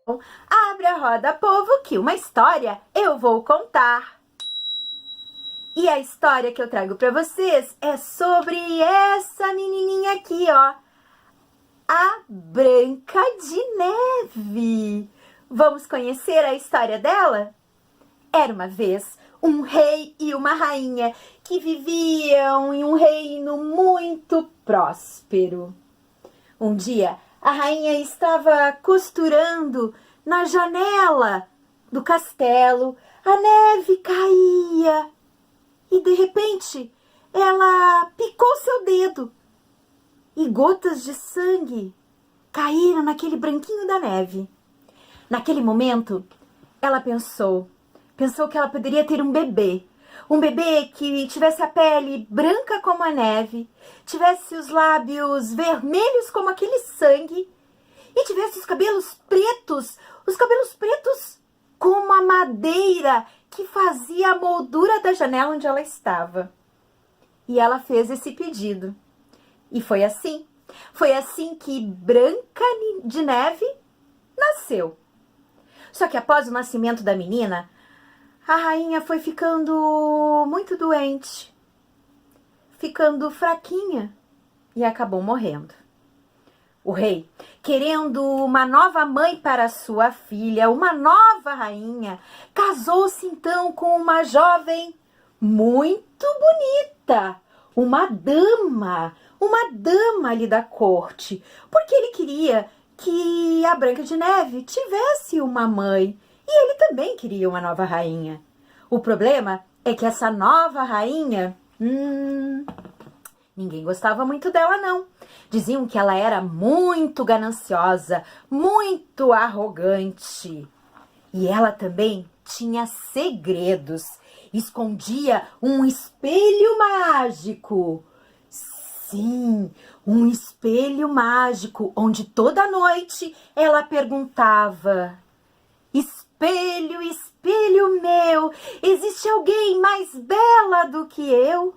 Abre a roda, povo, que uma história eu vou contar. E a história que eu trago para vocês é sobre essa menininha aqui, ó. A Branca de Neve. Vamos conhecer a história dela? Era uma vez um rei e uma rainha que viviam em um reino muito próspero. Um dia, a rainha estava costurando na janela do castelo. A neve caía e, de repente, ela picou seu dedo e gotas de sangue caíram naquele branquinho da neve. Naquele momento, ela pensou que ela poderia ter um bebê que tivesse a pele branca como a neve, tivesse os lábios vermelhos como aquele sangue e tivesse os cabelos pretos como a madeira que fazia a moldura da janela onde ela estava. E ela fez esse pedido. E foi assim que Branca de Neve nasceu. Só que após o nascimento da menina, a rainha foi ficando muito doente, ficando fraquinha e acabou morrendo. O rei, querendo uma nova mãe para sua filha, uma nova rainha, casou-se então com uma jovem muito bonita, uma dama ali da corte, porque ele queria que a Branca de Neve tivesse uma mãe. E ele também queria uma nova rainha. O problema é que essa nova rainha, ninguém gostava muito dela, não. Diziam que ela era muito gananciosa, muito arrogante. E ela também tinha segredos. Escondia um espelho mágico. Sim, um espelho mágico, onde toda noite ela perguntava: espelho, espelho meu, existe alguém mais bela do que eu?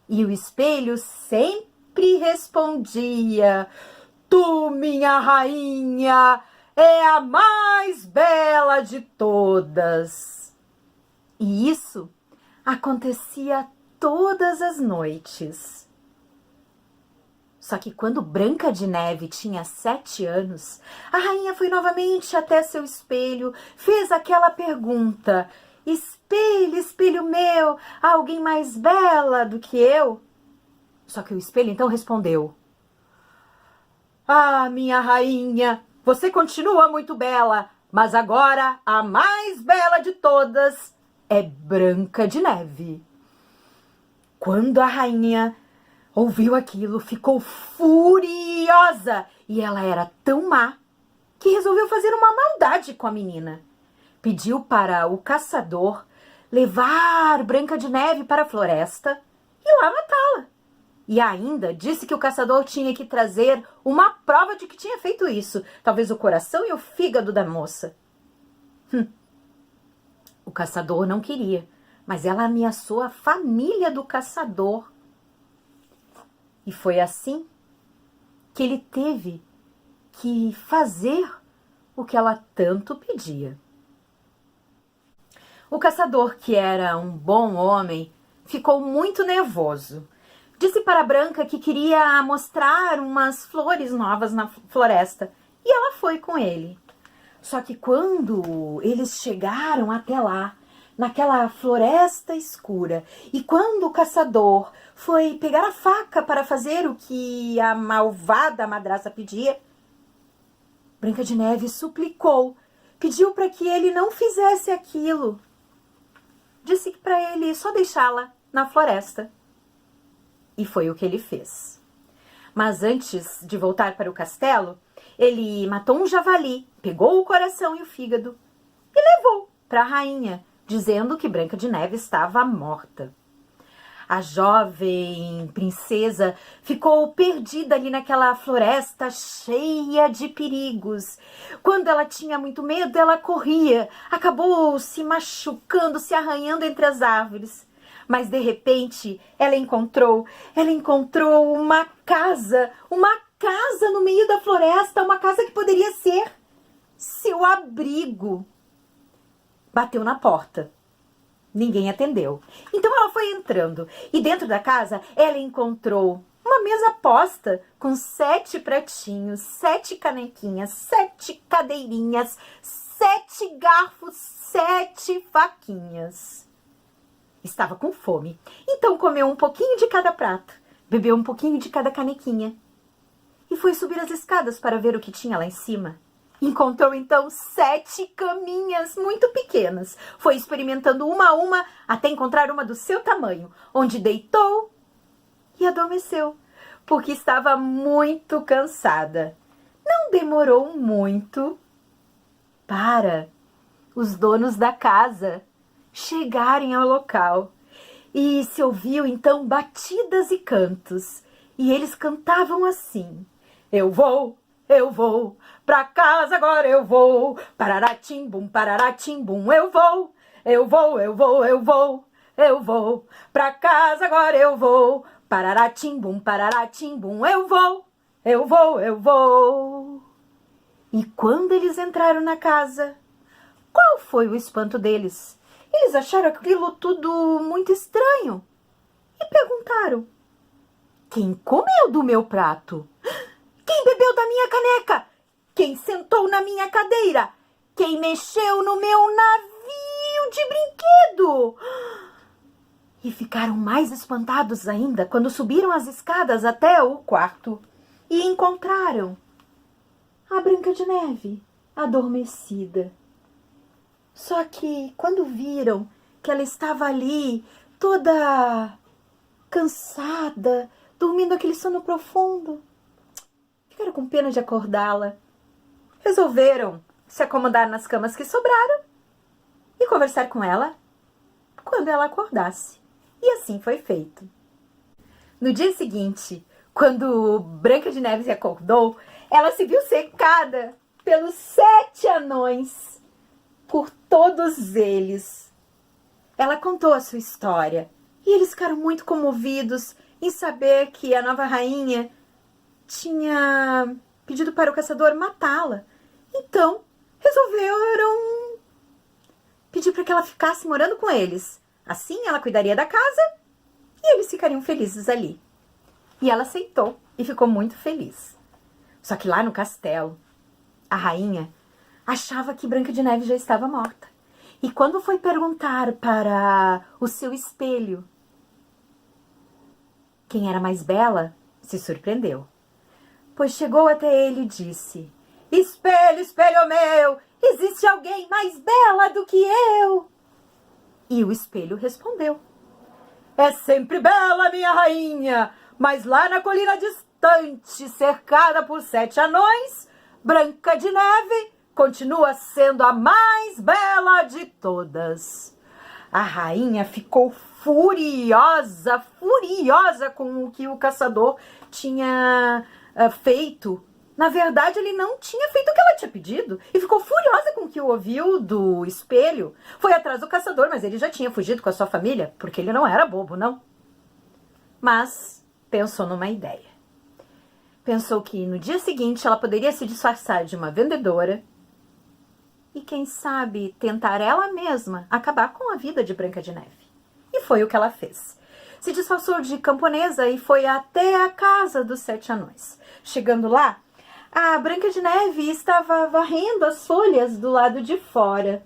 E o espelho sempre respondia: tu, minha rainha, é a mais bela de todas. E isso acontecia todas as noites. Só que quando Branca de Neve tinha 7 anos, a rainha foi novamente até seu espelho, fez aquela pergunta: espelho, espelho meu, há alguém mais bela do que eu? Só que o espelho então respondeu: ah, minha rainha, você continua muito bela, mas agora a mais bela de todas é Branca de Neve. Quando a rainha ouviu aquilo, ficou furiosa e ela era tão má que resolveu fazer uma maldade com a menina. Pediu para o caçador levar Branca de Neve para a floresta e lá matá-la. E ainda disse que o caçador tinha que trazer uma prova de que tinha feito isso, talvez o coração e o fígado da moça. O caçador não queria, mas ela ameaçou a família do caçador. E foi assim que ele teve que fazer o que ela tanto pedia. O caçador, que era um bom homem, ficou muito nervoso. Disse para a Branca que queria mostrar umas flores novas na floresta e ela foi com ele. Só que quando eles chegaram até lá, naquela floresta escura, e quando o caçador foi pegar a faca para fazer o que a malvada madraça pedia, Branca de Neve suplicou, pediu para que ele não fizesse aquilo. Disse que para ele só deixá-la na floresta. E foi o que ele fez. Mas antes de voltar para o castelo, ele matou um javali, pegou o coração e o fígado e levou para a rainha, dizendo que Branca de Neve estava morta. A jovem princesa ficou perdida ali naquela floresta cheia de perigos. Quando ela tinha muito medo, ela corria, acabou se machucando, se arranhando entre as árvores. Mas de repente ela encontrou uma casa no meio da floresta, uma casa que poderia ser seu abrigo. Bateu na porta. Ninguém atendeu. Então ela foi entrando e dentro da casa ela encontrou uma mesa posta com 7 pratinhos, 7 canequinhas, 7 cadeirinhas, 7 garfos, 7 faquinhas. Estava com fome, então comeu um pouquinho de cada prato, bebeu um pouquinho de cada canequinha e foi subir as escadas para ver o que tinha lá em cima. Encontrou então 7 caminhas muito pequenas. Foi experimentando uma a uma até encontrar uma do seu tamanho, onde deitou e adormeceu, porque estava muito cansada. Não demorou muito para os donos da casa chegarem ao local. E se ouviu então batidas e cantos. E eles cantavam assim: eu vou pra casa agora, eu vou. Pararatimbum, pararatimbum, eu vou pra casa agora, eu vou. Pararatimbum, pararatimbum, eu vou. E quando eles entraram na casa, qual foi o espanto deles? Eles acharam aquilo tudo muito estranho e perguntaram: quem comeu do meu prato? Quem bebeu da minha caneca? Quem sentou na minha cadeira? Quem mexeu no meu navio de brinquedo? E ficaram mais espantados ainda quando subiram as escadas até o quarto e encontraram a Branca de Neve adormecida. Só que quando viram que ela estava ali toda cansada, dormindo aquele sono profundo, ficaram com pena de acordá-la. Resolveram se acomodar nas camas que sobraram e conversar com ela quando ela acordasse. E assim foi feito. No dia seguinte, quando Branca de Neve se acordou, ela se viu cercada pelos 7 anões, por todos eles. Ela contou a sua história e eles ficaram muito comovidos em saber que a nova rainha tinha pedido para o caçador matá-la. Então, resolveram pedir para que ela ficasse morando com eles. Assim, ela cuidaria da casa e eles ficariam felizes ali. E ela aceitou e ficou muito feliz. Só que lá no castelo, a rainha achava que Branca de Neve já estava morta. E quando foi perguntar para o seu espelho quem era mais bela, se surpreendeu. Pois chegou até ele e disse: espelho, espelho meu, existe alguém mais bela do que eu? E o espelho respondeu: é sempre bela, minha rainha, mas lá na colina distante, cercada por 7 anões, Branca de Neve continua sendo a mais bela de todas. A rainha ficou furiosa com o que o caçador tinha feito. Na verdade, ele não tinha feito o que ela tinha pedido e ficou furiosa com o que ouviu do espelho. Foi atrás do caçador, mas ele já tinha fugido com a sua família, porque ele não era bobo, não. Mas pensou numa ideia. Pensou que no dia seguinte ela poderia se disfarçar de uma vendedora e, quem sabe, tentar ela mesma acabar com a vida de Branca de Neve. E foi o que ela fez. Se disfarçou de camponesa e foi até a casa dos 7 anões. Chegando lá, a Branca de Neve estava varrendo as folhas do lado de fora.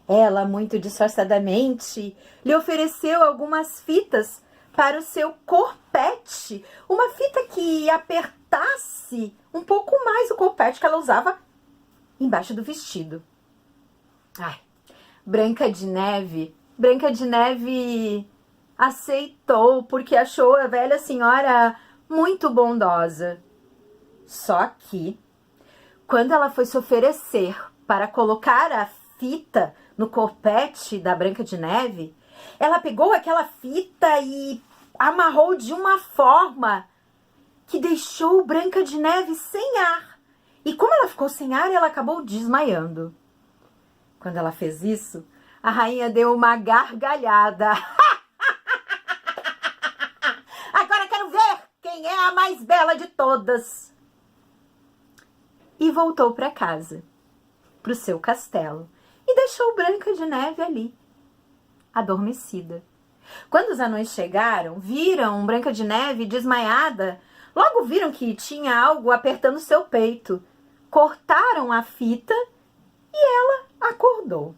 Ela, muito disfarçadamente, lhe ofereceu algumas fitas para o seu corpete. Uma fita que apertasse um pouco mais o corpete que ela usava embaixo do vestido. Ai, Branca de Neve aceitou porque achou a velha senhora muito bondosa. Só que, quando ela foi se oferecer para colocar a fita no corpete da Branca de Neve, ela pegou aquela fita e amarrou de uma forma que deixou Branca de Neve sem ar. E como ela ficou sem ar, ela acabou desmaiando. Quando ela fez isso, a rainha deu uma gargalhada. Agora quero ver quem é a mais bela de todas. E voltou para casa. para o seu castelo e deixou Branca de Neve ali, adormecida. Quando os anões chegaram, viram Branca de Neve desmaiada. Logo viram que tinha algo apertando seu peito. Cortaram a fita e ela acordou.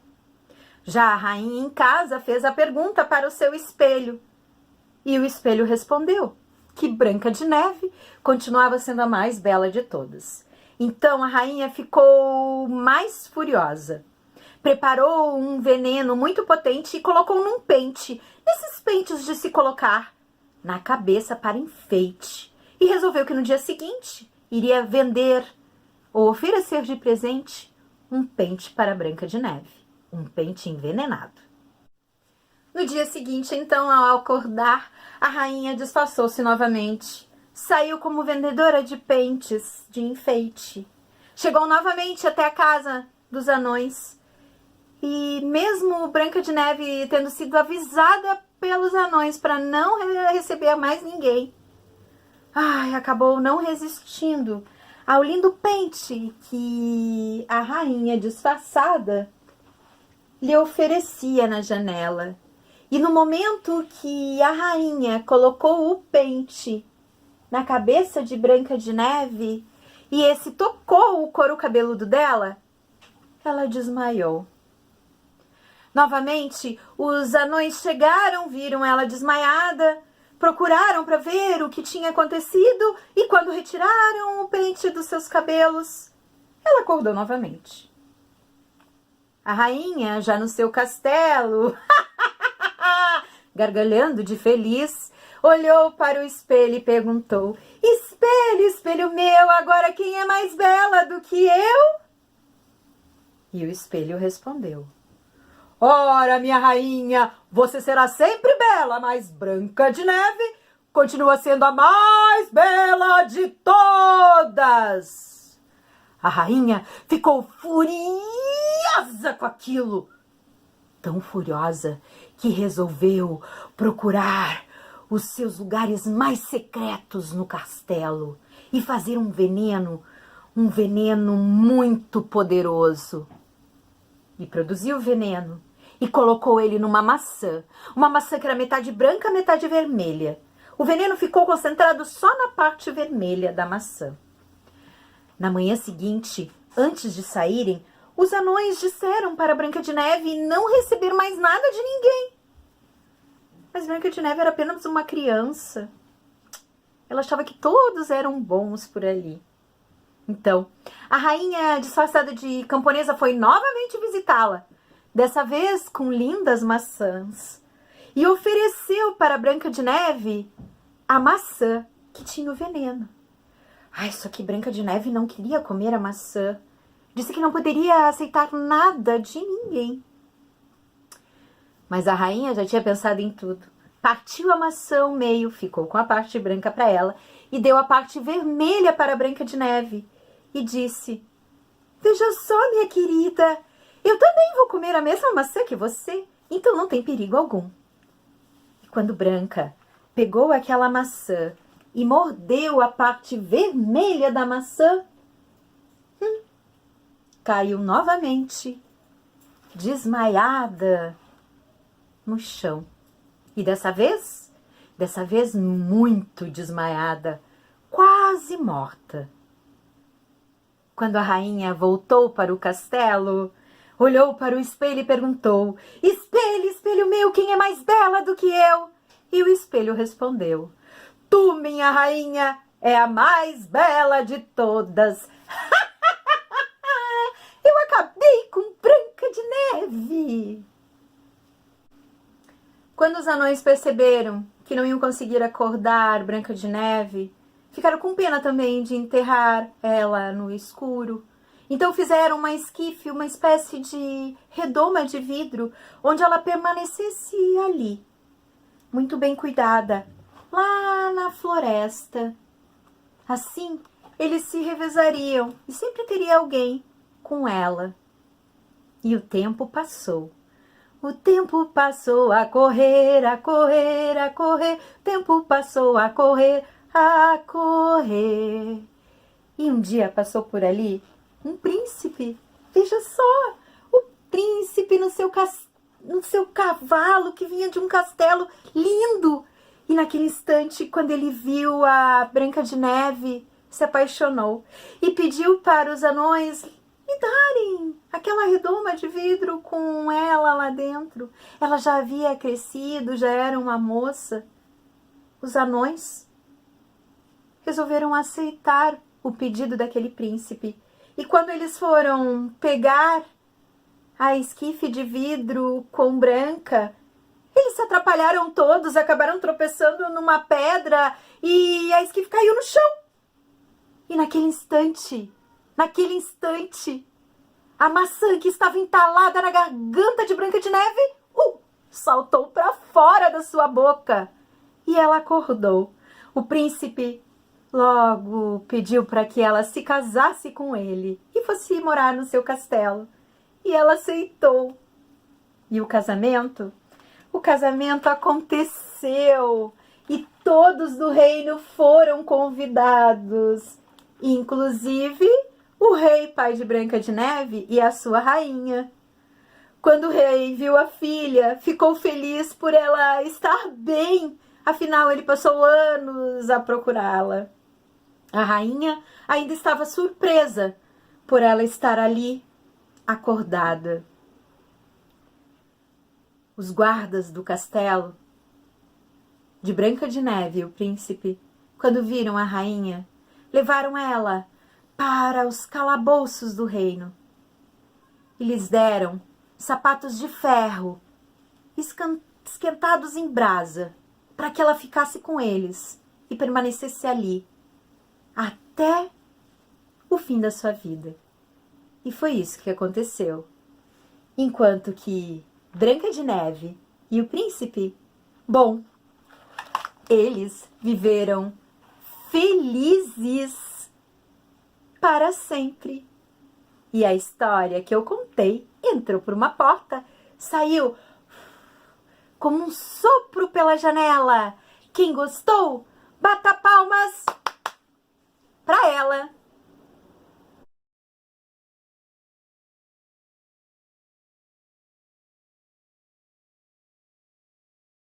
Já a rainha em casa fez a pergunta para o seu espelho. E o espelho respondeu que Branca de Neve continuava sendo a mais bela de todas. Então a rainha ficou mais furiosa. Preparou um veneno muito potente e colocou num pente, nesses pentes de se colocar na cabeça para enfeite. E resolveu que no dia seguinte iria vender ou oferecer de presente um pente para Branca de Neve, um pente envenenado. No dia seguinte, então, ao acordar, a rainha disfarçou-se novamente. Saiu como vendedora de pentes de enfeite. Chegou novamente até a casa dos anões. E mesmo Branca de Neve tendo sido avisada pelos anões para não receber mais ninguém, acabou não resistindo ao lindo pente que a rainha disfarçada lhe oferecia na janela. E no momento que a rainha colocou o pente na cabeça de Branca de Neve e esse tocou o couro cabeludo dela, ela desmaiou. Novamente, os anões chegaram, viram ela desmaiada, procuraram para ver o que tinha acontecido e quando retiraram o pente dos seus cabelos, ela acordou novamente. A rainha, já no seu castelo, gargalhando de feliz, olhou para o espelho e perguntou: Espelho, espelho meu, agora quem é mais bela do que eu? E o espelho respondeu: Ora, minha rainha, você será sempre bela, mas Branca de Neve continua sendo a mais bela de todas. A rainha ficou furiosa com aquilo, tão furiosa que resolveu procurar os seus lugares mais secretos no castelo e fazer um veneno muito poderoso. E produziu o veneno e colocou ele numa maçã, uma maçã que era metade branca, metade vermelha. O veneno ficou concentrado só na parte vermelha da maçã. Na manhã seguinte, antes de saírem, os anões disseram para Branca de Neve não receber mais nada de ninguém. Mas Branca de Neve era apenas uma criança. Ela achava que todos eram bons por ali. Então, a rainha disfarçada de camponesa foi novamente visitá-la, dessa vez com lindas maçãs, e ofereceu para Branca de Neve a maçã que tinha o veneno. Só que Branca de Neve não queria comer a maçã. Disse que não poderia aceitar nada de ninguém. Mas a rainha já tinha pensado em tudo. Partiu a maçã ao meio, ficou com a parte branca para ela e deu a parte vermelha para Branca de Neve. E disse: Veja só, minha querida, eu também vou comer a mesma maçã que você, então não tem perigo algum. E quando Branca pegou aquela maçã e mordeu a parte vermelha da maçã, caiu novamente, desmaiada no chão. E dessa vez muito desmaiada, quase morta. Quando a rainha voltou para o castelo, olhou para o espelho e perguntou: Espelho, espelho meu, quem é mais bela do que eu? E o espelho respondeu: Tu, minha rainha, é a mais bela de todas. Eu acabei com Branca de Neve. Quando os anões perceberam que não iam conseguir acordar Branca de Neve, ficaram com pena também de enterrar ela no escuro. Então fizeram uma esquife, uma espécie de redoma de vidro, onde ela permanecesse ali, muito bem cuidada, lá na floresta. Assim, eles se revezariam e sempre teria alguém com ela. E o tempo passou. O tempo passou a correr, a correr, a correr. O tempo passou a correr, a correr. E um dia passou por ali um príncipe Veja só, o príncipe no seu cavalo que vinha de um castelo lindo. E naquele instante, quando ele viu a Branca de Neve, se apaixonou e pediu para os anões lhe darem aquela redoma de vidro com ela lá dentro. Ela já havia crescido, já era uma moça. Os anões resolveram aceitar o pedido daquele príncipe. E quando eles foram pegar a esquife de vidro com Branca, eles se atrapalharam todos, acabaram tropeçando numa pedra e a esquife caiu no chão. E naquele instante, a maçã que estava entalada na garganta de Branca de Neve, saltou para fora da sua boca. E ela acordou. O príncipe logo pediu para que ela se casasse com ele e fosse morar no seu castelo. E ela aceitou. E o casamento? O casamento aconteceu e todos do reino foram convidados, inclusive o rei pai de Branca de Neve e a sua rainha. Quando o rei viu a filha, ficou feliz por ela estar bem, afinal ele passou anos a procurá-la. A rainha ainda estava surpresa por ela estar ali, acordada. Os guardas do castelo de Branca de Neve e o príncipe, quando viram a rainha, levaram ela para os calabouços do reino e lhes deram sapatos de ferro esquentados em brasa para que ela ficasse com eles e permanecesse ali até o fim da sua vida. E foi isso que aconteceu. Enquanto que Branca de Neve e o príncipe, bom, eles viveram felizes para sempre. E a história que eu contei entrou por uma porta, saiu como um sopro pela janela. Quem gostou, bata palmas para ela.